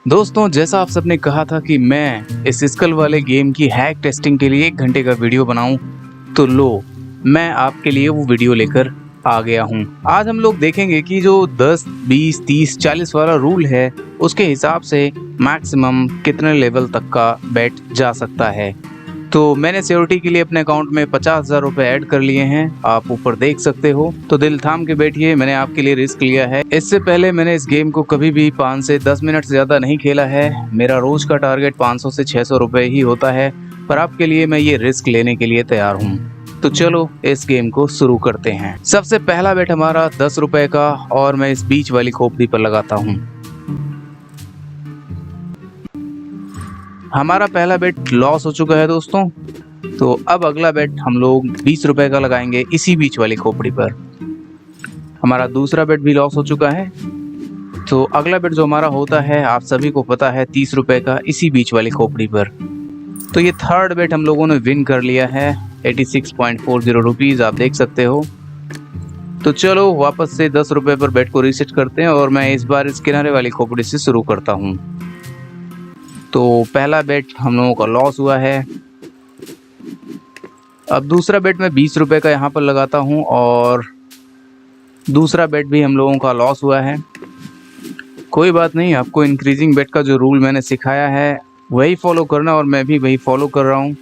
दोस्तों, जैसा आप सबने कहा था कि मैं इस स्कल वाले गेम की हैक टेस्टिंग के लिए 1 घंटे का वीडियो बनाऊं, तो लो, मैं आपके लिए वो वीडियो लेकर आ गया हूं। आज हम लोग देखेंगे कि जो 10, 20, 30, 40 वाला रूल है, उसके हिसाब से मैक्सिमम कितने लेवल तक का बेट जा सकता है। तो मैंने सिक्योरिटी के लिए अपने अकाउंट में 50,000 रुपए ऐड कर लिए हैं, आप ऊपर देख सकते हो। तो दिल थाम के बैठिए, मैंने आपके लिए रिस्क लिया है। इससे पहले मैंने इस गेम को कभी भी 5 से 10 मिनट से ज्यादा नहीं खेला है। मेरा रोज का टारगेट 500 से 600 रुपए ही होता है, पर आपके लिए मैं ये रिस्क लेने के लिए तैयार हूँ। तो चलो इस गेम को शुरू करते हैं। सबसे पहला बेट हमारा 10 रुपए का, और मैं इस बीच वाली खोपड़ी पर लगाता हूँ। हमारा पहला बेट लॉस हो चुका है दोस्तों। तो अब अगला बेट हम लोग 20 रुपए का लगाएंगे इसी बीच वाली खोपड़ी पर। हमारा दूसरा बेट भी लॉस हो चुका है। तो अगला बेट जो हमारा होता है, आप सभी को पता है, 30 रुपए का इसी बीच वाली खोपड़ी पर। तो ये थर्ड बेट हम लोगों ने विन कर लिया है, 86.40 रुपीज, आप देख सकते हो। तो चलो वापस से 10 रुपए पर बेट को रीसेट करते हैं, और मैं इस बार इस किनारे वाली खोपड़ी से शुरू करता हूँ। तो पहला बेट हम लोगों का लॉस हुआ है। अब दूसरा बेट मैं 20 रुपए का यहाँ पर लगाता हूँ, और दूसरा बेट भी हम लोगों का लॉस हुआ है। कोई बात नहीं, आपको इंक्रीजिंग बेट का जो रूल मैंने सिखाया है वही फॉलो करना, और मैं भी वही फॉलो कर रहा हूँ।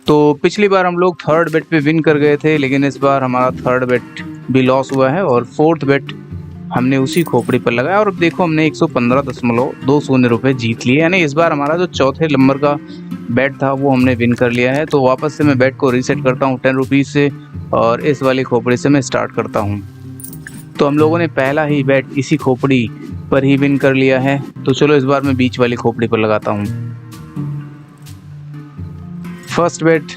तो पिछली बार हम लोग थर्ड बेट पे विन कर गए थे, लेकिन इस बार हमारा थर्ड बेट भी लॉस हुआ है, और फोर्थ बेट हमने उसी खोपड़ी पर लगाया, और देखो हमने 115.20 रुपए जीत लिए। यानी इस बार हमारा जो चौथे नंबर का बेट था वो हमने विन कर लिया है। तो वापस से मैं बेट को रीसेट करता हूँ 10 रुपीज़ से, और इस वाली खोपड़ी से मैं स्टार्ट करता हूँ। तो हम लोगों ने पहला ही बेट इसी खोपड़ी पर ही विन कर लिया है। तो चलो इस बार मैं बीच वाली खोपड़ी पर लगाता हूँ। फर्स्ट बेट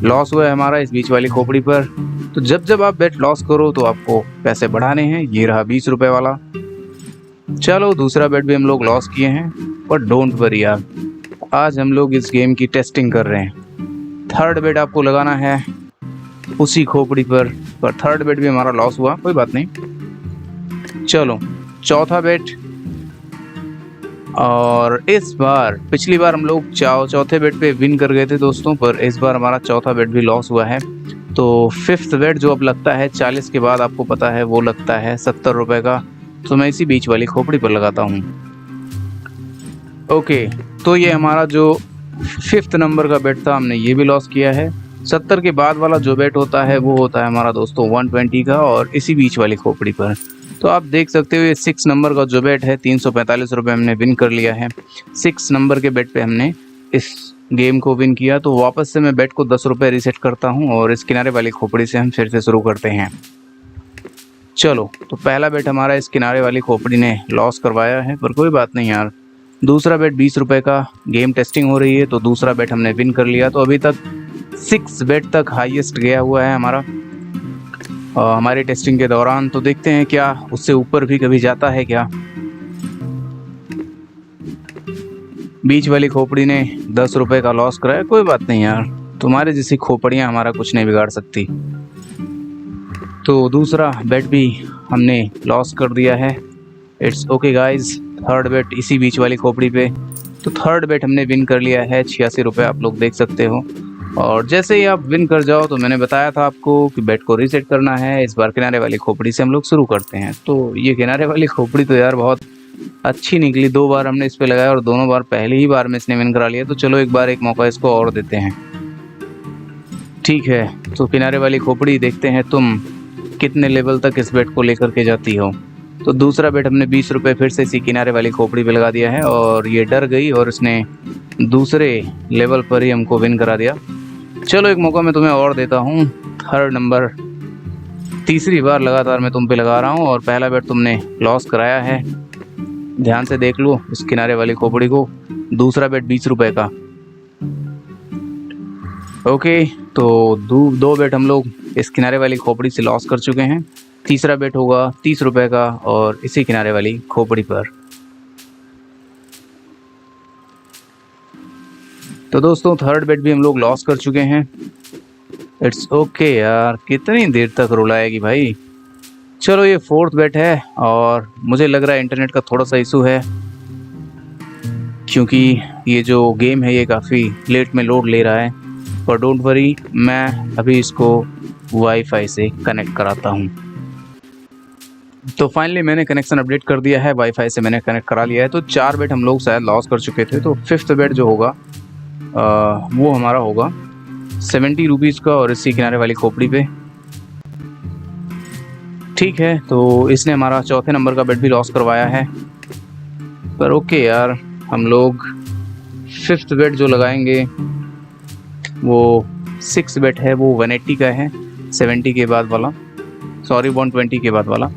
लॉस हुआ है हमारा इस बीच वाली खोपड़ी पर। तो जब जब आप बेट लॉस करो तो आपको पैसे बढ़ाने हैं। ये रहा 20 रुपए वाला। चलो दूसरा बेट भी हम लोग लॉस किए हैं, पर डोंट वरी यार, आज हम लोग इस गेम की टेस्टिंग कर रहे हैं। थर्ड बेट आपको लगाना है उसी खोपड़ी पर थर्ड बेट भी हमारा लॉस हुआ, कोई बात नहीं। चलो चौथा बेट, और इस बार पिछली बार हम लोग चौथे बेट पे विन कर गए थे दोस्तों, पर इस बार हमारा चौथा बेट भी लॉस हुआ है। तो फिफ्थ बेट जो अब लगता है 40 के बाद, आपको पता है, वो लगता है 70 रुपए का। तो मैं इसी बीच वाली खोपड़ी पर लगाता हूँ। ओके, तो ये हमारा जो फिफ्थ नंबर का बेट था, हमने ये भी लॉस किया है। 70 के बाद वाला जो बेट होता है वो होता है हमारा दोस्तों 120 का, और इसी बीच वाली खोपड़ी पर। तो आप देख सकते हो ये 6 नंबर का जो बेट है, 345 रुपये हमने विन कर लिया है। 6 नंबर के बेट पे हमने इस गेम को विन किया। तो वापस से मैं बेट को 10 रुपये रीसेट करता हूँ, और इस किनारे वाली खोपड़ी से हम फिर से शुरू करते हैं। चलो, तो पहला बेट हमारा इस किनारे वाली खोपड़ी ने लॉस करवाया है, पर कोई बात नहीं यार। दूसरा बेट 20 रुपये का, गेम टेस्टिंग हो रही है, तो दूसरा बेट हमने विन कर लिया। तो अभी तक 6 बेट तक हाईएस्ट गया हुआ है हमारा हमारी टेस्टिंग के दौरान। तो देखते हैं क्या उससे ऊपर भी कभी जाता है क्या। बीच वाली खोपड़ी ने 10 रुपए का लॉस कराया, कोई बात नहीं यार, तुम्हारे जैसी खोपड़ियां हमारा कुछ नहीं बिगाड़ सकती। तो दूसरा बेट भी हमने लॉस कर दिया है। It's okay guys. थर्ड बेट इसी बीच वाली खोपड़ी पे। तो थर्ड बेट हमने विन कर लिया है 86 रुपये, आप लोग देख सकते हो। और जैसे ही आप विन कर जाओ, तो मैंने बताया था आपको कि बेट को रीसेट करना है। इस बार किनारे वाली खोपड़ी से हम लोग शुरू करते हैं। तो ये किनारे वाली खोपड़ी तो यार बहुत अच्छी निकली। 2 बार हमने इस पे लगाया, और दोनों बार पहली ही बार में इसने विन करा लिया। तो चलो एक बार एक मौका इसको और देते हैं। ठीक है, तो किनारे वाली खोपड़ी, देखते हैं तुम कितने लेवल तक इस बेट को लेकर के जाती हो। तो दूसरा बेट हमने 20 रुपये फिर से इसी किनारे वाली खोपड़ी पे लगा दिया है, और ये डर गई और इसने दूसरे लेवल पर ही हमको विन करा दिया। चलो एक मौका मैं तुम्हें और देता हूँ। थर्ड नंबर, तीसरी बार लगातार मैं तुम पे लगा रहा हूँ, और पहला बेट तुमने लॉस कराया है। ध्यान से देख लो इस किनारे वाली खोपड़ी को। दूसरा बेट 20 रुपये का। ओके, तो दो बेट हम लोग इस किनारे वाली खोपड़ी से लॉस कर चुके हैं। तीसरा बेट होगा 30 रुपये का, और इसी किनारे वाली खोपड़ी पर। तो दोस्तों थर्ड बेट भी हम लोग लॉस कर चुके हैं। इट्स ओके यार, कितनी देर तक रुलाएगी भाई। चलो ये फोर्थ बेट है और मुझे लग रहा है इंटरनेट का थोड़ा सा इशू है, क्योंकि ये जो गेम है ये काफ़ी लेट में लोड ले रहा है। पर डोंट वरी, मैं अभी इसको वाईफाई से कनेक्ट कराता हूँ। तो फाइनली मैंने कनेक्शन अपडेट कर दिया है, वाईफाई से मैंने कनेक्ट करा लिया है। तो 4 बेट हम लोग शायद लॉस कर चुके थे, तो फिफ्थ बेट जो होगा वो हमारा होगा 70 रुपीज़ का और इसी किनारे वाली खोपड़ी पे। ठीक है, तो इसने हमारा चौथे नंबर का बेट भी लॉस करवाया है। पर ओके यार, हम लोग फिफ्थ बेट जो लगाएंगे वो 6 बेट है, वो 180 का है, 70 के बाद वाला, सॉरी 120 के बाद वाला।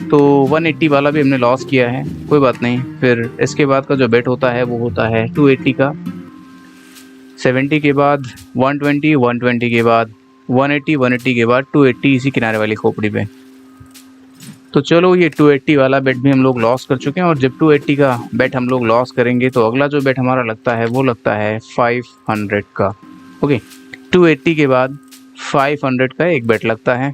तो 180 वाला भी हमने लॉस किया है, कोई बात नहीं। फिर इसके बाद का जो बेट होता है वो होता है 280 का, 70 के बाद 120, 120 के बाद 180, 180 के बाद 280 इसी किनारे वाली खोपड़ी पे। तो चलो ये 280 वाला बेट भी हम लोग लॉस कर चुके हैं, और जब 280 का बेट हम लोग लॉस करेंगे तो अगला जो बेट हमारा लगता है वो लगता है 500 का। ओके, 280 के बाद 500 का एक बेट लगता है,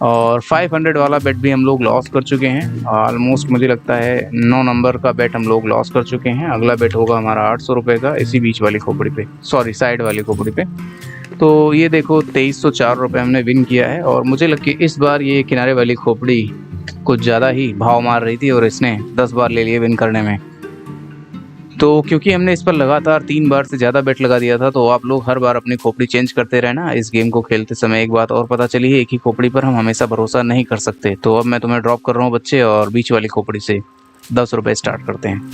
और 500 वाला बेट भी हम लोग लॉस कर चुके हैं। ऑलमोस्ट मुझे लगता है 9 नंबर का बेट हम लोग लॉस कर चुके हैं। अगला बेट होगा हमारा 800 रुपये का, इसी बीच वाली खोपड़ी पे, सॉरी साइड वाली खोपड़ी पे। तो ये देखो 2304 रुपये हमने विन किया है, और मुझे लग कि इस बार ये किनारे वाली खोपड़ी कुछ ज़्यादा ही भाव मार रही थी और इसने 10 बार ले लिए विन करने में। तो क्योंकि हमने इस पर लगातार 3 बार से ज़्यादा बेट लगा दिया था, तो आप लोग हर बार अपनी खोपड़ी चेंज करते रहना इस गेम को खेलते समय। एक बात और पता चली है, एक ही खोपड़ी पर हम हमेशा भरोसा नहीं कर सकते। तो अब मैं तुम्हें ड्रॉप कर रहा हूँ बच्चे, और बीच वाली खोपड़ी से 10 रुपये स्टार्ट करते हैं।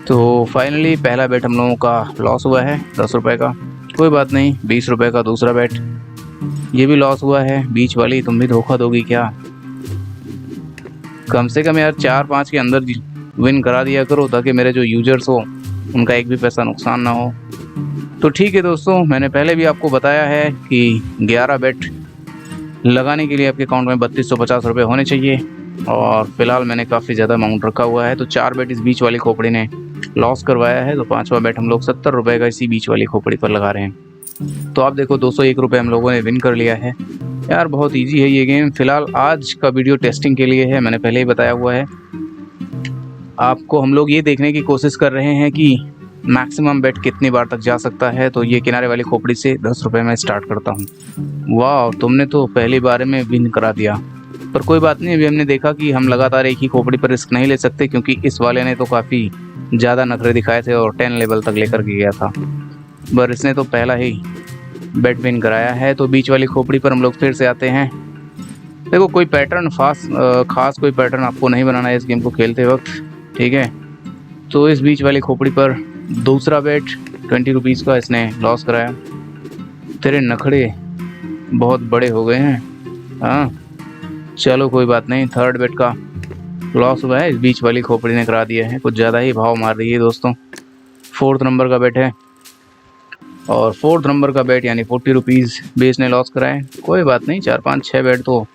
तो फाइनली पहला बेट हम लोगों का लॉस हुआ है 10 रुपये का, कोई बात नहीं। 20 रुपये का दूसरा बेट, ये भी लॉस हुआ है। बीच वाली तुम भी धोखा दोगी क्या? कम से कम यार 4-5 के अंदर विन करा दिया करो, ताकि मेरे जो यूजर्स हो उनका एक भी पैसा नुकसान ना हो। तो ठीक है दोस्तों, मैंने पहले भी आपको बताया है कि 11 बेट लगाने के लिए आपके अकाउंट में 3250 रुपये होने चाहिए, और फिलहाल मैंने काफ़ी ज़्यादा अमाउंट रखा हुआ है। तो 4 बेट इस बीच वाली खोपड़ी ने लॉस करवाया है, तो 5वां बेट हम लोग 70 रुपये का इसी बीच वाली खोपड़ी पर लगा रहे हैं। तो आप देखो 201 रुपये हम लोगों ने विन कर लिया है। यार बहुत इजी है ये गेम। फिलहाल आज का वीडियो टेस्टिंग के लिए है, मैंने पहले ही बताया हुआ है आपको। हम लोग ये देखने की कोशिश कर रहे हैं कि मैक्सिमम बेट कितनी बार तक जा सकता है। तो ये किनारे वाली खोपड़ी से 10 रुपये में स्टार्ट करता हूँ। वाह, तुमने तो पहली बार में विन करा दिया, पर कोई बात नहीं। अभी हमने देखा कि हम लगातार एक ही खोपड़ी पर रिस्क नहीं ले सकते, क्योंकि इस वाले ने तो काफ़ी ज़्यादा नखरे दिखाए थे और 10 लेवल तक लेकर के गया था, पर इसने तो पहला ही बेट विन कराया है। तो बीच वाली खोपड़ी पर हम लोग फिर से आते हैं। देखो कोई पैटर्न खास कोई पैटर्न आपको नहीं बनाना है इस गेम को खेलते वक्त, ठीक है। तो इस बीच वाली खोपड़ी पर दूसरा बेट 20 रुपीज़ का इसने लॉस कराया। तेरे नखड़े बहुत बड़े हो गए हैं, हाँ चलो कोई बात नहीं। थर्ड बेट का लॉस हुआ है, इस बीच वाली खोपड़ी ने करा दिया है, कुछ ज़्यादा ही भाव मार रही है दोस्तों। 4th नंबर का बेट है, और 4th नंबर का बेट यानी 40 रुपीज़ भी इसने लॉस कराए। कोई बात नहीं, 4-5-6 बेट तो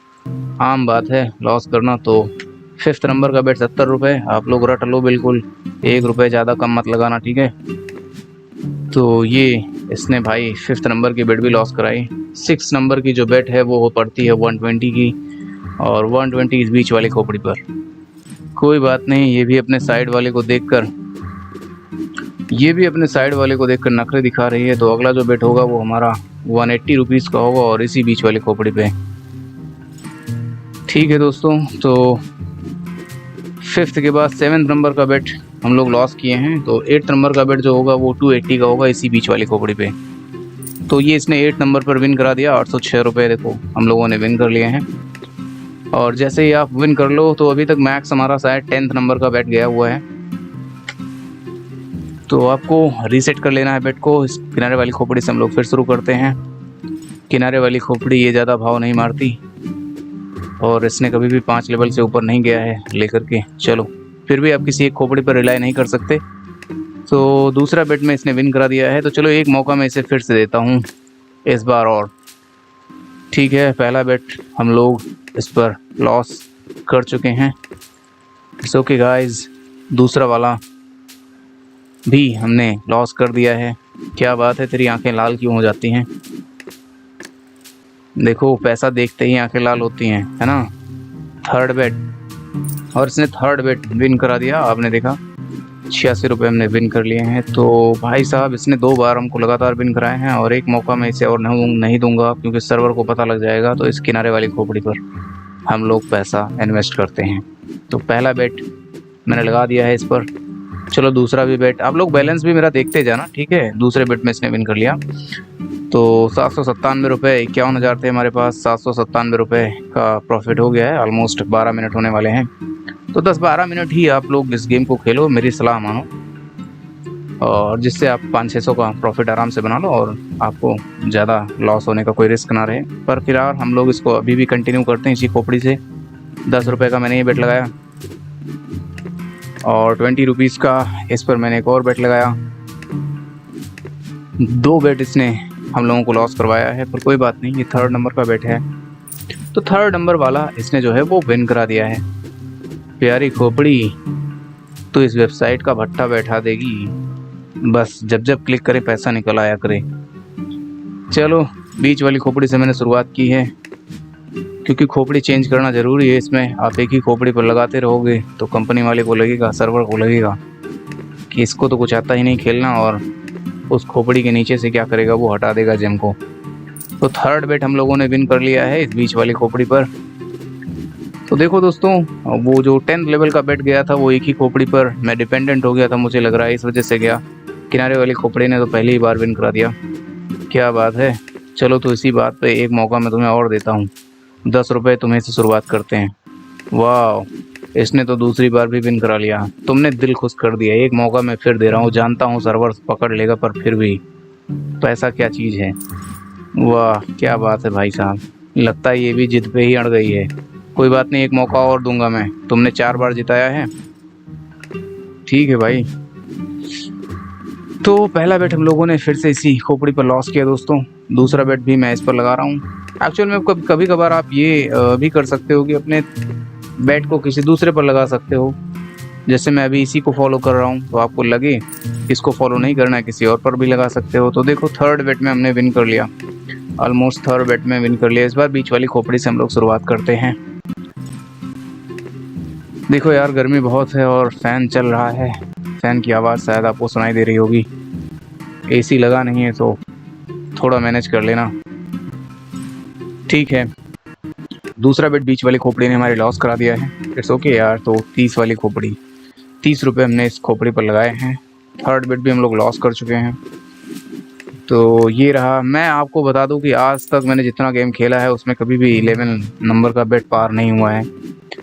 आम बात है लॉस करना। तो 5th नंबर का बेट 70 रुपये, आप लोग रट लो बिल्कुल, 1 रुपये ज़्यादा कम मत लगाना, ठीक है। तो ये इसने भाई 5th नंबर की बेट भी लॉस कराई। 6th नंबर की जो बेट है वो पड़ती है 120 की, और 120 इस बीच वाली खोपड़ी पर। कोई बात नहीं, ये भी अपने साइड वाले को देखकर नखरे दिखा रही है। तो अगला जो बेट होगा वो हमारा 180 रुपीज़ का होगा, और इसी बीच वाली खोपड़ी पे। ठीक है दोस्तों, तो 5th के बाद 7th नंबर का बेट हम लोग लॉस किए हैं। तो 8th नंबर का बेट जो होगा वो 280 का होगा, इसी बीच वाली खोपड़ी पे। तो ये इसने 8 नंबर पर विन करा दिया, 806 रुपये देखो हम लोगों ने विन कर लिए हैं। और जैसे ही आप विन कर लो, तो अभी तक मैक्स हमारा शायद 10th नंबर का बेट गया हुआ है। तो आपको रीसेट कर लेना है बेट को। इस किनारे वाली खोपड़ी से हम लोग फिर शुरू करते हैं। किनारे वाली खोपड़ी ये ज़्यादा भाव नहीं मारती, और इसने कभी भी 5 लेवल से ऊपर नहीं गया है लेकर के। चलो फिर भी आप किसी एक खोपड़ी पर रिलाई नहीं कर सकते। तो दूसरा बेट में इसने विन करा दिया है। तो चलो एक मौका मैं इसे फिर से देता हूँ इस बार, और ठीक है। पहला बेट हम लोग इस पर लॉस कर चुके हैं, इट्स ओके गाइस। दूसरा वाला भी हमने लॉस कर दिया है। क्या बात है, तेरी आंखें लाल क्यों हो जाती हैं? देखो पैसा देखते ही आंखें लाल होती हैं, है ना। थर्ड बेट, और इसने थर्ड बेट विन करा दिया, आपने देखा 86 रुपये हमने विन कर लिए हैं। तो भाई साहब इसने 2 बार हमको लगातार विन कराए हैं, और एक मौका मैं इसे और नहीं दूंगा, क्योंकि सर्वर को पता लग जाएगा। तो इस किनारे वाली खोपड़ी पर हम लोग पैसा इन्वेस्ट करते हैं। तो पहला बेट मैंने लगा दिया है इस पर। चलो दूसरा भी बेट, आप लोग बैलेंस भी मेरा देखते जाना, ठीक है। दूसरे बेट में इसने विन कर लिया। तो 797 रुपये, 51,000 थे हमारे पास, 797 रुपये का प्रॉफिट हो गया है। ऑलमोस्ट 12 मिनट होने वाले हैं। तो 10-12 मिनट ही आप लोग इस गेम को खेलो, मेरी सलाह मानो, और जिससे आप 500-600 का प्रॉफिट आराम से बना लो, और आपको ज़्यादा लॉस होने का कोई रिस्क ना रहे। पर फिलहाल हम लोग इसको अभी भी कंटिन्यू करते हैं इसी खोपड़ी से। 10 रुपये का मैंने ये बेट लगाया, और 20 रुपीज़ का इस पर मैंने एक और बेट लगाया। 2 बेट इसने हम लोगों को लॉस करवाया है, पर कोई बात नहीं, ये थर्ड नंबर का बेट है। तो थर्ड नंबर वाला इसने जो है वो विन करा दिया है। प्यारी खोपड़ी तो इस वेबसाइट का भट्टा बैठा देगी, बस जब जब क्लिक करे पैसा निकल आया करे। चलो बीच वाली खोपड़ी से मैंने शुरुआत की है, क्योंकि खोपड़ी चेंज करना ज़रूरी है इसमें। आप एक ही खोपड़ी पर लगाते रहोगे तो कंपनी वाले को लगेगा, सर्वर को लगेगा कि इसको तो कुछ आता ही नहीं खेलना, और उस खोपड़ी के नीचे से क्या करेगा, वो हटा देगा जेम को। तो थर्ड बेट हम लोगों ने विन कर लिया है इस बीच वाली खोपड़ी पर। तो देखो दोस्तों, वो जो 10th लेवल का बेट गया था वो एक ही खोपड़ी पर मैं डिपेंडेंट हो गया था, मुझे लग रहा है इस वजह से गया। किनारे वाली खोपड़ी ने तो पहली ही बार विन करा दिया, क्या बात है। चलो तो इसी बात पे एक मौका मैं तुम्हें और देता हूँ। 10 रुपये तुम्हें से शुरुआत करते हैं। वाह, इसने तो दूसरी बार भी विन करा लिया, तुमने दिल खुश कर दिया। एक मौका मैं फिर दे रहा हूँ, जानता हूँ सर्वर पकड़ लेगा, पर फिर भी पैसा क्या चीज़ है। वाह क्या बात है भाई साहब, लगता है ये भी जिद पे ही अड़ गई है। कोई बात नहीं, एक मौका और दूंगा मैं, तुमने 4 बार जिताया है, ठीक है भाई। तो पहला बेट हम लोगों ने फिर से इसी खोपड़ी पर लॉस किया दोस्तों। दूसरा बेट भी मैं इस पर लगा रहा हूँ। एक्चुअल में कभी कभार आप ये भी कर सकते हो कि अपने बेट को किसी दूसरे पर लगा सकते हो। जैसे मैं अभी इसी को फॉलो कर रहा हूँ, तो आपको लगे इसको फॉलो नहीं करना है, किसी और पर भी लगा सकते हो। तो देखो थर्ड बेट में हमने विन कर लिया, ऑलमोस्ट थर्ड बेट में विन कर लिया। इस बार बीच वाली खोपड़ी से हम लोग शुरुआत करते हैं। देखो यार गर्मी बहुत है और फैन चल रहा है, फैन की आवाज़ शायद आपको सुनाई दे रही होगी। एसी लगा नहीं है तो थोड़ा मैनेज कर लेना, ठीक है। दूसरा बेट बीच वाली खोपड़ी ने हमारी लॉस करा दिया है, इट्स ओके यार। तो 30 वाली खोपड़ी, 30 रुपये हमने इस खोपड़ी पर लगाए हैं। थर्ड बेट भी हम लोग लॉस कर चुके हैं। तो ये रहा। मैं आपको बता दूं कि आज तक मैंने जितना गेम खेला है उसमें कभी भी 11 नंबर का बेट पार नहीं हुआ है,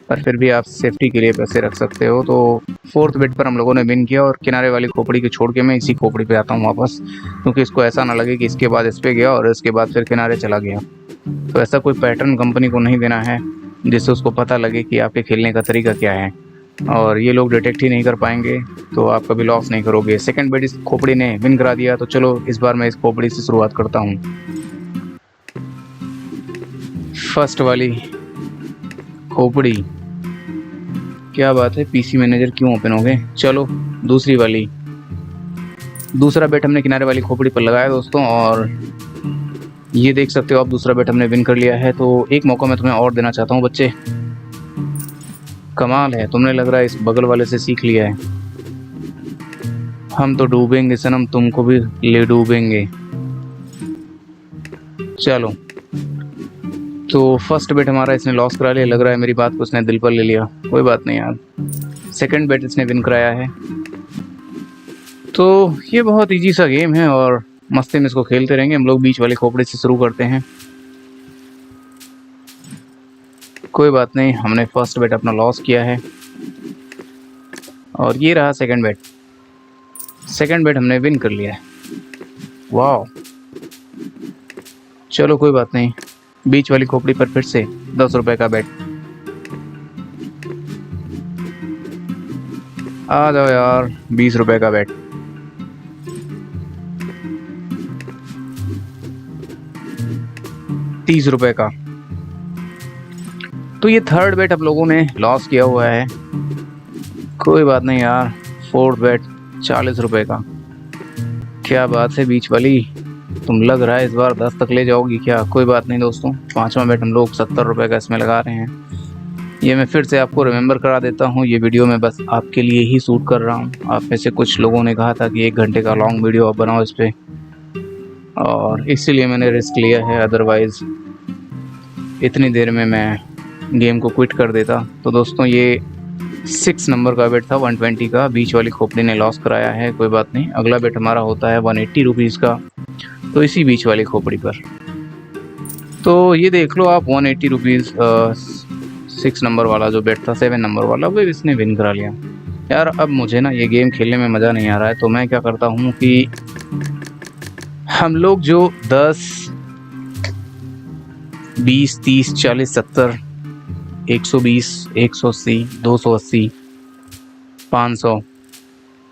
पर फिर भी आप सेफ्टी के लिए पैसे रख सकते हो। तो फोर्थ बेट पर हम लोगों ने विन किया, और किनारे वाली खोपड़ी को छोड़ के मैं इसी खोपड़ी पे आता हूँ वापस, क्योंकि इसको ऐसा ना लगे कि इसके बाद इस पे गया और इसके बाद फिर किनारे चला गया। तो ऐसा कोई पैटर्न कंपनी को नहीं देना है जिससे उसको पता लगे कि आपके खेलने का तरीका क्या है, और ये लोग डिटेक्ट ही नहीं कर पाएंगे तो आप कभी लॉस नहीं करोगे। सेकंड बेट इस खोपड़ी ने विन करा दिया, तो चलो इस बार मैं इस खोपड़ी से शुरुआत करता हूँ। फर्स्ट वाली खोपड़ी, क्या बात है, पीसी मैनेजर क्यों ओपन हो गए। चलो दूसरी वाली, दूसरा बेट हमने किनारे वाली खोपड़ी पर लगाया दोस्तों, और ये देख सकते हो आप दूसरा बेट हमने विन कर लिया है। तो एक मौका मैं तुम्हें और देना चाहता हूँ बच्चे। कमाल है, तुमने लग रहा है इस बगल वाले से सीख लिया है। हम तो डूबेंगे सनम, तुमको भी ले डूबेंगे। चलो तो फर्स्ट बेट हमारा इसने लॉस करा लिया, लग रहा है मेरी बात को इसने दिल पर ले लिया, कोई बात नहीं यार। सेकंड बेट इसने विन कराया है। तो ये बहुत इजी सा गेम है और मस्ती में इसको खेलते रहेंगे हम लोग। बीच वाले खोपड़े से शुरू करते हैं। कोई बात नहीं, हमने फर्स्ट बेट अपना लॉस किया है, और ये रहा सेकंड बेट। सेकंड बेट हमने विन कर लिया है, वाह। चलो कोई बात नहीं, बीच वाली खोपड़ी पर फिर से 10 रुपए का बेट। आ जाओ यार, 20 रुपए का बेट। ₹30 का। तो ये थर्ड बेट आप लोगों ने लॉस किया हुआ है, कोई बात नहीं यार। फोर्थ बेट 40 रुपए का, क्या बात है बीच वाली, तुम लग रहा है इस बार 10 तक ले जाओगी क्या? कोई बात नहीं दोस्तों, 5वां बेट हम लोग 70 रुपये का इसमें लगा रहे हैं। ये मैं फिर से आपको रिमेंबर करा देता हूँ, ये वीडियो मैं बस आपके लिए ही शूट कर रहा हूँ। आप में से कुछ लोगों ने कहा था कि 1 घंटे का लॉन्ग वीडियो आप बनाओ इस पर, और इसीलिए मैंने रिस्क लिया है, अदरवाइज़ इतनी देर में मैं गेम को क्विट कर देता। तो दोस्तों ये 6 नंबर का बेट था 120 का, बीच वाली खोपड़ी ने लॉस कराया है। कोई बात नहीं, अगला बेट हमारा होता है 180 रुपीज़ का, तो इसी बीच वाली खोपड़ी पर। तो ये देख लो आप 180 रुपीज़ 6 नंबर वाला जो बेट था, 7 नंबर वाला, वो इसने विन करा लिया। यार अब मुझे ना ये गेम खेलने में मज़ा नहीं आ रहा है, तो मैं क्या करता हूँ कि हम लोग जो 10, 20, 30, 40, 70, 120, 180, 280, 500,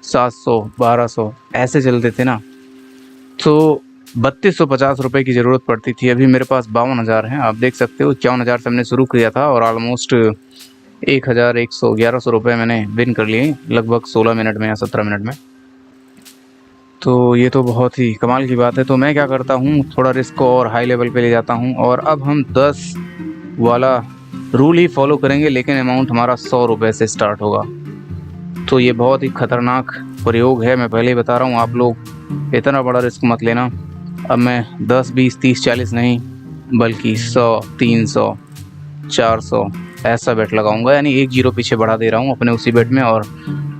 700, 1200 ऐसे चलते थे ना, तो 3250 रुपये की ज़रूरत पड़ती थी। अभी मेरे पास 52,000 हैं, आप देख सकते हो। 51,000 से हमने शुरू किया था और ऑलमोस्ट 1100 रुपये मैंने विन कर लिए लगभग 16 मिनट में या 17 मिनट में। तो ये तो बहुत ही कमाल की बात है। तो मैं क्या करता हूँ, थोड़ा रिस्क को और हाई लेवल पे ले जाता हूँ, और अब हम 10 वाला रूल ही फॉलो करेंगे, लेकिन अमाउंट हमारा 100 रुपये से स्टार्ट होगा। तो ये बहुत ही ख़तरनाक प्रयोग है, मैं पहले ही बता रहा हूँ। आप लोग इतना बड़ा रिस्क मत लेना। अब मैं 10, 20, 30, 40 नहीं, बल्कि 100, 300, 400 ऐसा बेट लगाऊंगा, यानी 1 जीरो पीछे बढ़ा दे रहा हूँ अपने उसी बेट में। और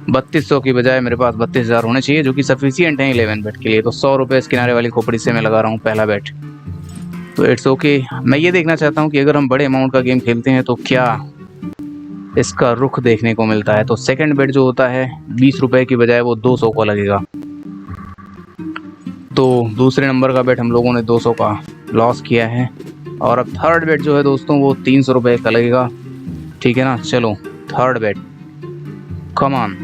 3200 की बजाय मेरे पास 32,000 होने चाहिए, जो कि सफिशियंट है 11 बेट के लिए। तो 100 रुपये इस किनारे वाली खोपड़ी से मैं लगा रहा हूँ पहला बेट। तो इट्स ओके। मैं ये देखना चाहता हूँ कि अगर हम बड़े अमाउंट का गेम खेलते हैं तो क्या इसका रुख देखने को मिलता है। तो सेकंड बेट जो होता है 20 रुपये की बजाय वो 200 का लगेगा। तो दूसरे नंबर का बेट हम लोगों ने 200 का लॉस किया है, और अब थर्ड बेट जो है दोस्तों वो 300 रुपये का लगेगा। ठीक है ना, चलो थर्ड बेट, कम ऑन।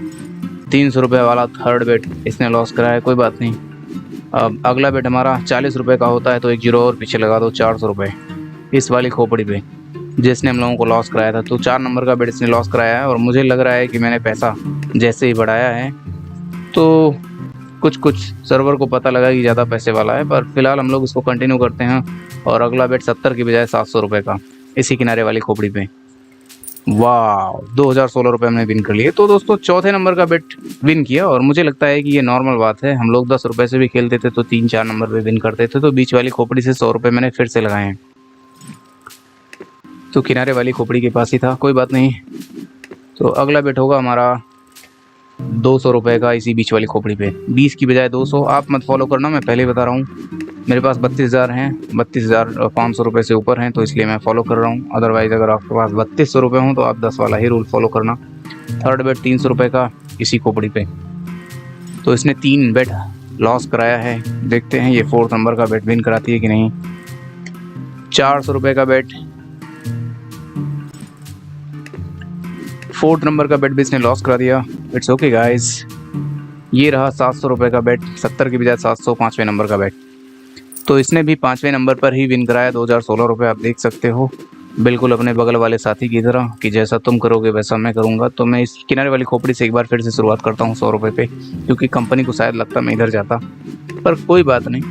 300 रुपये वाला थर्ड बेट इसने लॉस कराया है, कोई बात नहीं। अब अगला बेट हमारा 40 रुपये का होता है, तो 1 जीरो और पीछे लगा दो, 400 रुपये इस वाली खोपड़ी पे जिसने हम लोगों को लॉस कराया था। तो 4 नंबर का बेट इसने लॉस कराया है, और मुझे लग रहा है कि मैंने पैसा जैसे ही बढ़ाया है तो कुछ सर्वर को पता लगा कि ज़्यादा पैसे वाला है, पर फिलहाल हम लोग इसको कंटिन्यू करते हैं। और अगला बेट 70 की बजाय 700 रुपये का इसी किनारे वाली खोपड़ी पे। वाह, 2016 रुपये हमने विन कर लिए। तो दोस्तों चौथे नंबर का बेट विन किया, और मुझे लगता है कि ये नॉर्मल बात है। हम लोग 10 रुपये से भी खेलते थे तो 3-4 नंबर पे विन करते थे। तो बीच वाली खोपड़ी से 100 रुपये मैंने फिर से लगाए हैं, तो किनारे वाली खोपड़ी के पास ही था, कोई बात नहीं। तो अगला बेट होगा हमारा 200 रुपये का इसी बीच वाली खोपड़ी पे, 20 की बजाय 200। आप मत फॉलो करना, मैं पहले ही बता रहा हूँ। मेरे पास 32,000 हैं, 32,500 रुपये से ऊपर हैं, तो इसलिए मैं फॉलो कर रहा हूँ। अदरवाइज़ अगर आपके पास 3200 रुपये हों तो आप 10 वाला ही रूल फॉलो करना। थर्ड बेट 300 रुपये का इसी खोपड़ी पे, तो इसने 3 बेट लॉस कराया है। देखते हैं ये 4th नंबर का बेट विन कराती है कि नहीं। 400 रुपये का बेट 4th नंबर का बेट भी इसने लॉस करा दिया। It's okay guys. ये रहा 700 रुपये का बेट, 70 की बजाय 700, 5वें नंबर का बेट। तो इसने भी 5वें नंबर पर ही विन कराया 2016 रुपये। आप देख सकते हो, बिल्कुल अपने बगल वाले साथी की तरह कि जैसा तुम करोगे वैसा मैं करूँगा। तो मैं इस किनारे वाली खोपड़ी से एक बार फिर से शुरुआत करता हूँ 100 रुपये पे, क्योंकि कंपनी को शायद लगता मैं इधर जाता, पर कोई बात नहीं।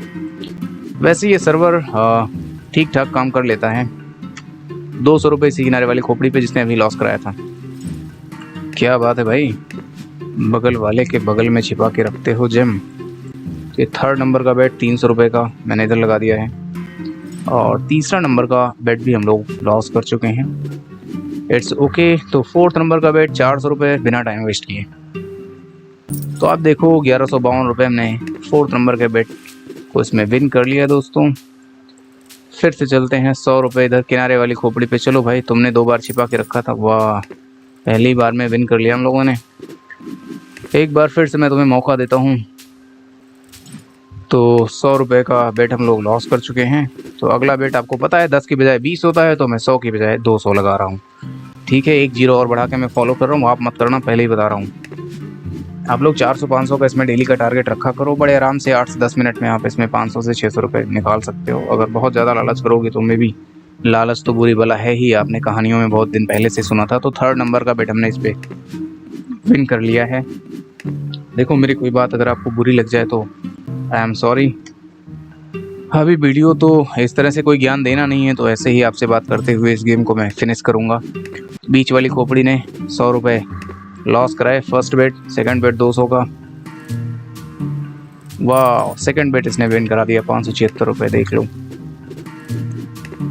वैसे ये सर्वर ठीक ठाक काम कर लेता है। 200 रुपये इसी किनारे वाली खोपड़ी पे जिसने अभी लॉस कराया था। क्या बात है भाई, बगल वाले के बगल में छिपा के रखते हो जेम। ये थर्ड नंबर का बेट 300 रुपये का मैंने इधर लगा दिया है, और तीसरा नंबर का बेट भी हम लोग लॉस कर चुके हैं। It's okay. तो 4th नंबर का बेट 400 रुपये बिना टाइम वेस्ट किए। तो आप देखो 1152 रुपये हमने 4th नंबर के बेट को इसमें विन कर लिया दोस्तों। फिर से चलते हैं 100 रुपये इधर किनारे वाली खोपड़ी पे। चलो भाई, तुमने 2 बार छिपा के रखा था, वाह, पहली बार में विन कर लिया हम लोगों ने। एक बार फिर से मैं तुम्हें मौका देता हूँ। तो 100 रुपये का बेट हम लोग लॉस कर चुके हैं। तो अगला बेट आपको पता है 10 की बजाय 20 होता है, तो मैं 100 की बजाय 200 लगा रहा हूँ। ठीक है, 1 जीरो और बढ़ा के मैं फॉलो कर रहा हूँ, आप मत करना, पहले ही बता रहा हूँ। आप लोग 400-500 का इसमें डेली का टारगेट रखा करो, बड़े आराम से 8 से 10 मिनट में आप इसमें 500 से 600 रुपये निकाल सकते हो। अगर बहुत ज़्यादा लालच करोगे तो मैं भी, लालच तो बुरी बला है ही, आपने कहानियों में बहुत दिन पहले से सुना था। तो 3rd नंबर का बेट हमने इस पर विन कर लिया है। देखो मेरी कोई बात अगर आपको बुरी लग जाए तो आई एम सॉरी, अभी वीडियो तो इस तरह से कोई ज्ञान देना नहीं है, तो ऐसे ही आपसे बात करते हुए इस गेम को मैं फिनिश करूँगा। बीच वाली खोपड़ी ने 100 रुपये लॉस कराए फर्स्ट बेट, सेकंड बेट 200 का। वाह, सेकंड बेट इसने विन करा दिया 576 रुपये, देख लो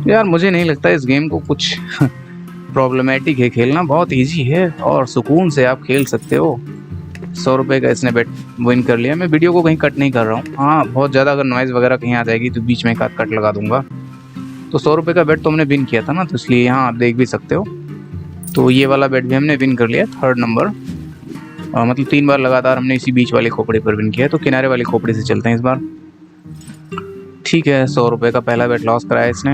यार। मुझे नहीं लगता इस गेम को कुछ प्रॉब्लमेटिक है खेलना, बहुत इजी है और सुकून से आप खेल सकते हो। 100 रुपये का इसने बेट विन कर लिया। मैं वीडियो को कहीं कट नहीं कर रहा हूँ, हाँ बहुत ज़्यादा अगर नॉइज़ वगैरह कहीं आ जाएगी तो बीच में एक आध कट लगा दूंगा। तो 100 रुपये का बेट तो हमने विन किया था ना, तो इसलिए यहाँ आप देख भी सकते हो। तो ये वाला बेट भी हमने विन कर लिया, थर्ड नंबर, मतलब 3 बार लगातार हमने इसी बीच वाली खोपड़ी पर विन किया। तो किनारे वाली खोपड़ी से चलते हैं इस बार। ठीक है, 100 रुपये का पहला बेट लॉस कराया इसने,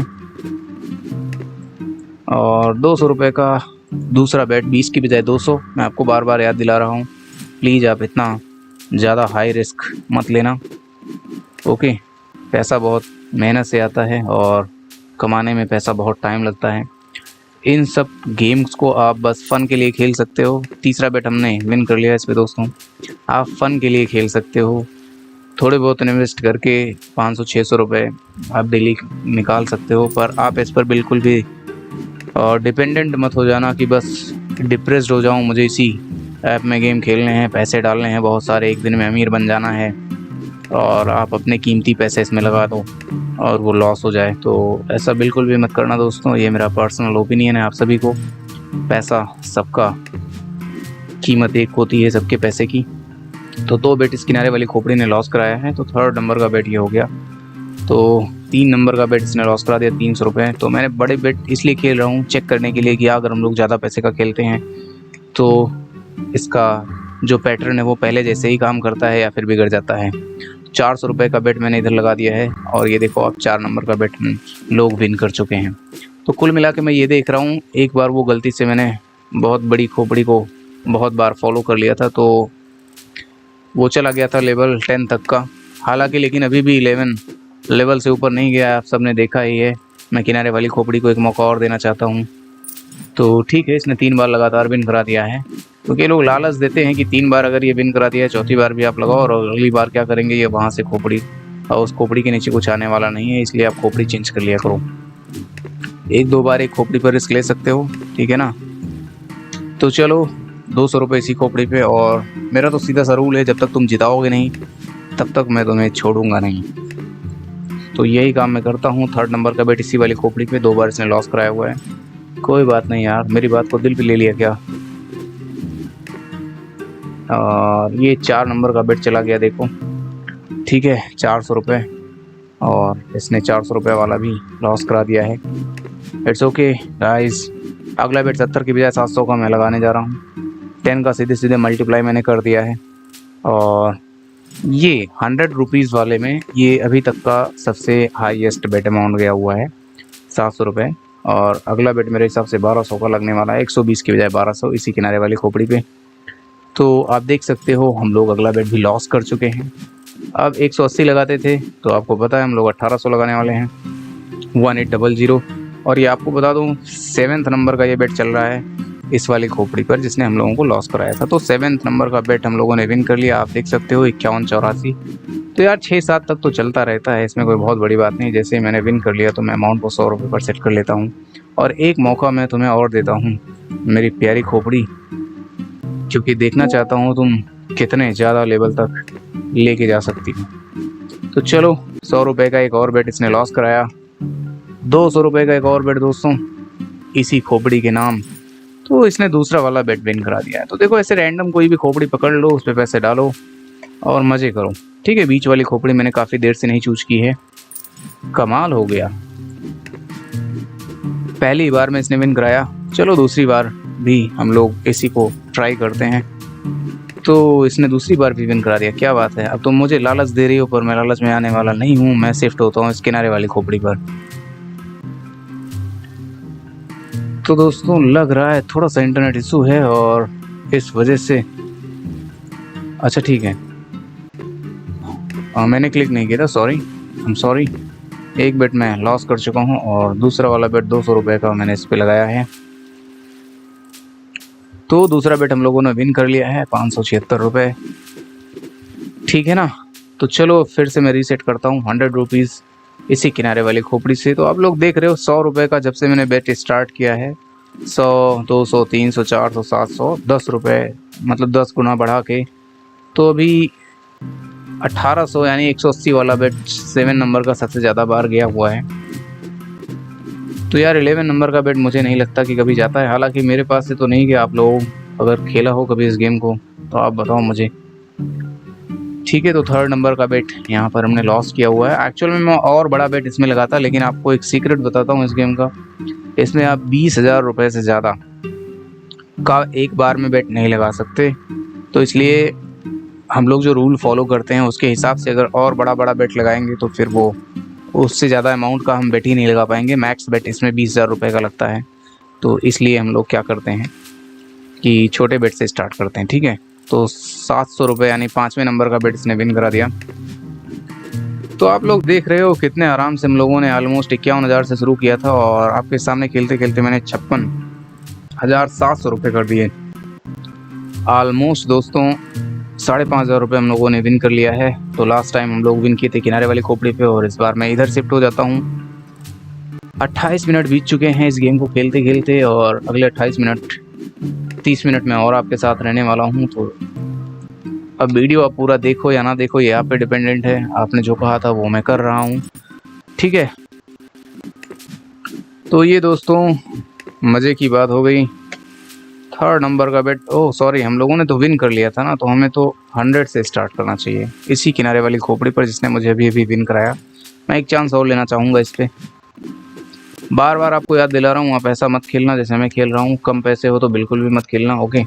और 200 रुपये का दूसरा बेट, 20 की बजाय 200। मैं आपको बार बार याद दिला रहा हूँ, प्लीज़ आप इतना ज़्यादा हाई रिस्क मत लेना, ओके। पैसा बहुत मेहनत से आता है और कमाने में पैसा बहुत टाइम लगता है। इन सब गेम्स को आप बस फ़न के लिए खेल सकते हो। तीसरा बेट हमने विन कर लिया इस पे दोस्तों। आप फ़न के लिए खेल सकते हो, थोड़े बहुत इन्वेस्ट करके 500-600 रुपये आप डेली निकाल सकते हो, पर आप इस पर बिल्कुल भी डिपेंडेंट मत हो जाना कि बस डिप्रेस्ड हो जाऊं, मुझे इसी ऐप में गेम खेलने हैं, पैसे डालने हैं बहुत सारे, एक दिन में अमीर बन जाना है, और आप अपने कीमती पैसे इसमें लगा दो और वो लॉस हो जाए। तो ऐसा बिल्कुल भी मत करना दोस्तों, ये मेरा पर्सनल ओपिनियन है आप सभी को। पैसा सबका, कीमत एक होती है सबके पैसे की। तो 2 बेट इस किनारे वाली खोपड़ी ने लॉस कराया है, तो थर्ड नंबर का बेट ये हो गया। तो 3 नंबर का बेट इसने लॉस करा दिया 300 रुपये। तो मैंने बड़े बेट इसलिए खेल रहा हूँ चेक करने के लिए कि अगर हम लोग ज़्यादा पैसे का खेलते हैं तो इसका जो पैटर्न है वो पहले जैसे ही काम करता है या फिर बिगड़ जाता है। 400 रुपये का बेट मैंने इधर लगा दिया है, और ये देखो आप 4 नंबर का बेट लोग विन कर चुके हैं। तो कुल मिला के मैं ये देख रहा हूँ, एक बार वो गलती से मैंने बहुत बड़ी खोपड़ी को बहुत बार फॉलो कर लिया था, तो वो चला गया था लेवल 10 तक का। हालांकि लेकिन अभी भी 11 लेवल से ऊपर नहीं गया, आप सबने देखा ही है। मैं किनारे वाली खोपड़ी को एक मौका और देना चाहता हूँ। तो ठीक है, इसने 3 बार लगातार विन करा दिया है, क्योंकि लोग लालच देते हैं कि 3 बार अगर ये विन करा दिया है, चौथी बार भी आप लगाओ, और अगली बार क्या करेंगे, ये वहाँ से खोपड़ी और उस खोपड़ी के नीचे कुछ आने वाला नहीं है, इसलिए आप खोपड़ी चेंज कर लिया करो। 1-2 बार एक खोपड़ी पर रिस्क ले सकते हो, ठीक है ना। तो चलो 200 रुपये इसी खोपड़ी पे, और मेरा तो सीधा सा रूल है, जब तक तुम जिताओगे नहीं तब तक मैं तुम्हें छोड़ूंगा नहीं। तो यही काम मैं करता हूँ। थर्ड नंबर का बेट इसी वाली खोपड़ी पे 2 बार इसने लॉस कराया हुआ है। कोई बात नहीं यार, मेरी बात को दिल पे ले लिया क्या। ये 4 नंबर का बेट चला गया देखो, ठीक है, 400 रुपये, और इसने 400 रुपये वाला भी लॉस करा दिया है। इट्स ओके गाइस, अगला बेट 70 की बजाय 700 का मैं लगाने जा रहा हूँ। 10 का सीधे सीधे मल्टीप्लाई मैंने कर दिया है, और ये 100 रुपीज़ वाले में ये अभी तक का सबसे हाईएस्ट बेट अमाउंट गया हुआ है, 700 रुपये। और अगला बेट मेरे हिसाब से 1200 का लगने वाला है, 120 की बजाय 1200 इसी किनारे वाली खोपड़ी पे। तो आप देख सकते हो हम लोग अगला बेट भी लॉस कर चुके हैं। अब 180 लगाते थे, तो आपको पता है हम लोग 1800 लगाने वाले हैं, 1800। और ये आपको बता दूं 7th नंबर का ये बेट चल रहा है इस वाली खोपड़ी पर, जिसने हम लोगों को लॉस कराया था। तो 7th नंबर का बेट हम लोगों ने विन कर लिया, आप देख सकते हो 5184। तो यार 6-7 तक तो चलता रहता है, इसमें कोई बहुत बड़ी बात नहीं। जैसे ही मैंने विन कर लिया तो मैं अमाउंट को 100 रुपये पर सेट कर लेता हूँ। और एक मौका मैं तुम्हें और देता हूँ मेरी प्यारी खोपड़ी, क्योंकि देखना चाहता हूँ तुम कितने ज़्यादा लेवल तक लेके जा सकती हो। तो चलो 100 रुपये का एक और बेट इसने लॉस कराया, 200 रुपये का एक और बेट दोस्तों इसी खोपड़ी के नाम। तो इसने दूसरा वाला बेट विन करा दिया है। तो देखो ऐसे रैंडम कोई भी खोपड़ी पकड़ लो, उस पर पैसे डालो और मज़े करो, ठीक है। बीच वाली खोपड़ी मैंने काफ़ी देर से नहीं चूज की है, कमाल हो गया, पहली बार में इसने विन कराया। चलो दूसरी बार भी हम लोग इसी को ट्राई करते हैं। तो इसने दूसरी बार भी विन करा दिया, क्या बात है। अब तुम मुझे लालच दे रही हो, पर मैं लालच में आने वाला नहीं हूँ। मैं शिफ्ट होता हूँ इस किनारे वाली खोपड़ी पर। तो दोस्तों लग रहा है थोड़ा सा इंटरनेट इशू है और इस वजह से, अच्छा ठीक है, मैंने क्लिक नहीं किया था, सॉरी, आई एम सॉरी। एक बेट मैं लॉस कर चुका हूँ और दूसरा वाला बेट 200 रुपये का मैंने इस पे लगाया है। तो दूसरा बेट हम लोगों ने विन कर लिया है 576 रुपये, ठीक है ना। तो चलो फिर से मैं रीसेट करता हूँ, 100 रुपीज़ इसी किनारे वाली खोपड़ी से। तो आप लोग देख रहे हो 100 रुपये का जब से मैंने बेट स्टार्ट किया है, 100, 200, 300, 400, 700, 10 रुपये, मतलब 10 गुना बढ़ा के, तो अभी 1800 यानी 180 वाला बेट 7 नंबर का सबसे ज़्यादा बार गया हुआ है। तो यार 11 नंबर का बेट मुझे नहीं लगता कि कभी जाता है, हालांकि मेरे पास से तो नहीं गया। आप लोग अगर खेला हो कभी इस गेम को तो आप बताओ मुझे। ठीक है, तो 3rd नंबर का बेट यहाँ पर हमने लॉस किया हुआ है। एक्चुअल में मैं और बड़ा बेट इसमें लगाता, लेकिन आपको एक सीक्रेट बताता हूँ इस गेम का। इसमें आप 20,000 रुपये से ज़्यादा का एक बार में बेट नहीं लगा सकते। तो इसलिए हम लोग जो रूल फॉलो करते हैं उसके हिसाब से अगर और बड़ा बेट लगाएंगे तो फिर वो उससे ज़्यादा अमाउंट का हम बेट ही नहीं लगा पाएंगे। मैक्स बेट इसमें 20,000 रुपये का लगता है। तो इसलिए हम लोग क्या करते हैं कि छोटे बेट से स्टार्ट करते हैं। ठीक है, तो 700 रुपये यानी 5वें नंबर का बेट इसने विन करा दिया। तो आप लोग देख रहे हो कितने आराम से हम लोगों ने ऑलमोस्ट 51,000 से शुरू किया था और आपके सामने खेलते खेलते मैंने 56,700 रुपये कर दिए। ऑलमोस्ट दोस्तों 5,500 रुपये हम लोगों ने विन कर लिया है। तो लास्ट टाइम हम लोग विन किए थे किनारे वाली खोपड़ी पे, और इस बार मैं इधर शिफ्ट हो जाता हूँ। 28 मिनट बीत चुके हैं इस गेम को खेलते खेलते, और अगले 28 मिनट 30 मिनट में और आपके साथ रहने वाला हूँ। तो अब वीडियो आप पूरा देखो या ना देखो ये आप पे डिपेंडेंट है। आपने जो कहा था वो मैं कर रहा हूँ। ठीक है, तो ये दोस्तों मज़े की बात हो गई। 3rd नंबर का बेट, ओह सॉरी, हम लोगों ने तो विन कर लिया था ना, तो हमें तो 100 से स्टार्ट करना चाहिए इसी किनारे वाली खोपड़ी पर जिसने मुझे अभी अभी विन कराया। मैं एक चांस और लेना चाहूँगा इस पर। बार बार आपको याद दिला रहा हूँ, आप ऐसा मत खेलना जैसे मैं खेल रहा हूँ। कम पैसे हो तो बिल्कुल भी मत खेलना। ओके,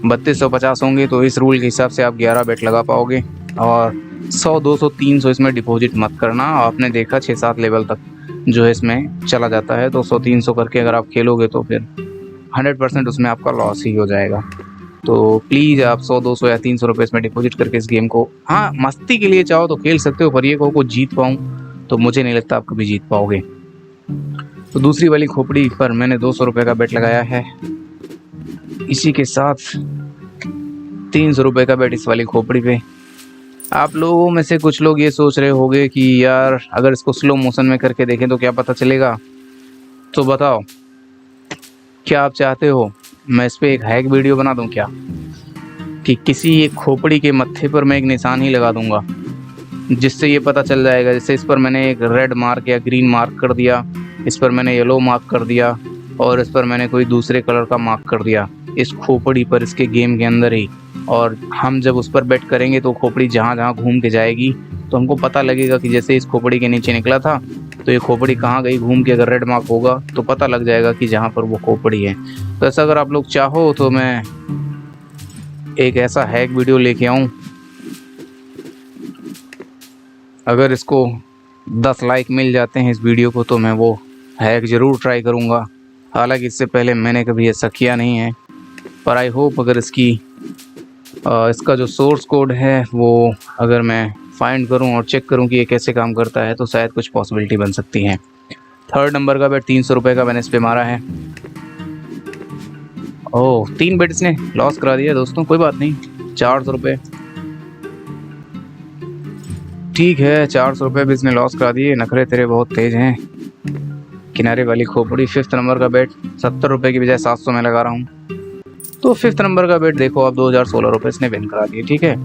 3250 होंगे तो इस रूल के हिसाब से आप 11 बेट लगा पाओगे, और 100, 200, 300 इसमें डिपॉजिट मत करना। आपने देखा 6-7 लेवल तक जो है इसमें चला जाता है, तो 100-300 करके अगर आप खेलोगे तो फिर 100% उसमें आपका लॉस ही हो जाएगा। तो प्लीज़ आप 100, 200 या 300 रुपये इसमें डिपॉजिट करके इस गेम को, हाँ मस्ती के लिए चाहो तो खेल सकते हो, पर ये को जीत पाऊँ तो मुझे नहीं लगता आप कभी जीत पाओगे। तो दूसरी वाली खोपड़ी पर मैंने 200 रुपये का बेट लगाया है। इसी के साथ 300 रुपये का बेट इस वाली खोपड़ी पे। आप लोगों में से कुछ लोग ये सोच रहे होंगे कि यार अगर इसको स्लो मोशन में करके देखें तो क्या पता चलेगा। तो बताओ क्या आप चाहते हो मैं इस पे एक हैक वीडियो बना दूं क्या, कि किसी एक खोपड़ी के मत्थे पर मैं एक निशान ही लगा दूंगा जिससे ये पता चल जाएगा। जैसे इस पर मैंने एक रेड मार्क या ग्रीन मार्क कर दिया, इस पर मैंने येलो मार्क कर दिया, और इस पर मैंने कोई दूसरे कलर का मार्क कर दिया इस खोपड़ी पर, इसके गेम के अंदर ही। और हम जब उस पर बेट करेंगे तो खोपड़ी जहाँ जहाँ घूम के जाएगी तो हमको पता लगेगा कि जैसे इस खोपड़ी के नीचे निकला था तो ये खोपड़ी कहाँ गई घूम के। अगर रेड मार्क होगा तो पता लग जाएगा कि जहाँ पर वो खोपड़ी है। तो ऐसा अगर आप लोग चाहो तो मैं एक ऐसा हैक वीडियो लेके आऊँ, अगर इसको 10 लाइक मिल जाते हैं इस वीडियो को तो मैं वो हैक ज़रूर ट्राई करूँगा। हालांकि इससे पहले मैंने कभी ऐसा किया नहीं है, पर आई होप अगर इसका जो सोर्स कोड है वो अगर मैं फाइंड करूं और चेक करूं कि ये कैसे काम करता है तो शायद कुछ पॉसिबिलिटी बन सकती है। 3rd नंबर का बेट 300 रुपये का मैंने इस पे मारा है। ओह 3 बेट इसने लॉस करा दिया दोस्तों, कोई बात नहीं। 400 रुपये, ठीक है 400 रुपये भी इसने लॉस करा दिए। नखरे तेरे बहुत तेज हैं। किनारे वाली खोपड़ी 5th नंबर का बेट 70 रुपये की बजाय 700 में लगा रहा हूँ। तो 5th नंबर का बेट देखो आप 2016 रुपये इसने विन करा दिए। ठीक है,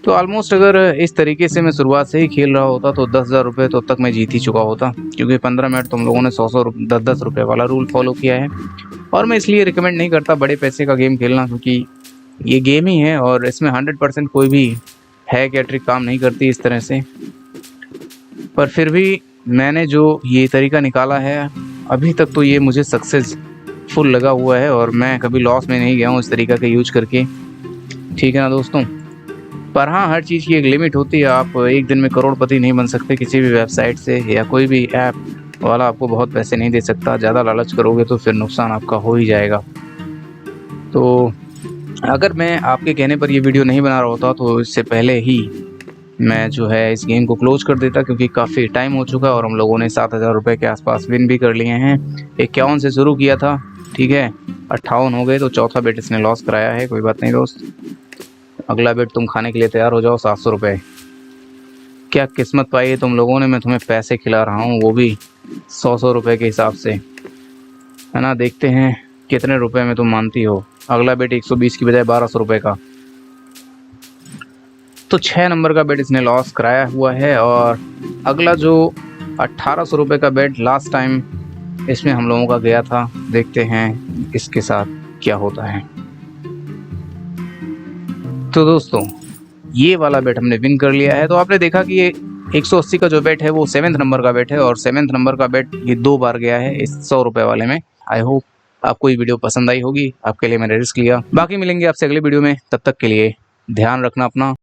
तो ऑलमोस्ट अगर इस तरीके से मैं शुरुआत से ही खेल रहा होता तो 10,000 रुपये तो अब तक मैं जीत ही चुका होता, क्योंकि 15 मिनट तुम लोगों ने 100 10 रुपये वाला रूल फॉलो किया है। और मैं इसलिए रिकमेंड नहीं करता बड़े पैसे का गेम खेलना, क्योंकि ये गेम ही है और इसमें 100% कोई भी हैक या ट्रिक काम नहीं करती इस तरह से। पर फिर भी मैंने जो ये तरीका निकाला है अभी तक तो ये मुझे सक्सेसफुल लगा हुआ है और मैं कभी लॉस में नहीं गया हूँ इस तरीका के यूज करके। ठीक है ना दोस्तों, पर हाँ हर चीज़ की एक लिमिट होती है। आप एक दिन में करोड़पति नहीं बन सकते किसी भी वेबसाइट से, या कोई भी ऐप वाला आपको बहुत पैसे नहीं दे सकता। ज़्यादा लालच करोगे तो फिर नुकसान आपका हो ही जाएगा। तो अगर मैं आपके कहने पर ये वीडियो नहीं बना रहा होता तो इससे पहले ही मैं जो है इस गेम को क्लोज कर देता, क्योंकि काफ़ी टाइम हो चुका और हम लोगों ने 7,000 रुपये के आसपास विन भी कर लिए हैं। 51 से शुरू किया था, ठीक है 58 हो गए, तो चौथा बेट इसने लॉस कराया है। कोई बात नहीं दोस्त, अगला बेट तुम खाने के लिए तैयार हो जाओ। 700 रुपये क्या किस्मत पाई है तुम लोगों ने, मैं तुम्हें पैसे खिला रहा हूँ, वो भी 100 रुपए के हिसाब से, है ना। देखते हैं कितने रुपए में तुम मानती हो। अगला बेट 120 की बजाय 1200 रुपए का। तो 6 नंबर का बेट इसने लॉस कराया हुआ है। और अगला जो 1800 रुपये का बेट लास्ट टाइम इसमें हम लोगों का गया था, देखते हैं इसके साथ क्या होता है। तो दोस्तों ये वाला बेट हमने विन कर लिया है। तो आपने देखा कि ये 180 का जो बेट है वो 7th नंबर का बेट है, और 7th नंबर का बेट ये 2 बार गया है इस 100 रुपये वाले में। आई होप आपको ये वीडियो पसंद आई होगी, आपके लिए मैंने रिस्क लिया। बाकी मिलेंगे आपसे अगले वीडियो में, तब तक के लिए ध्यान रखना अपना।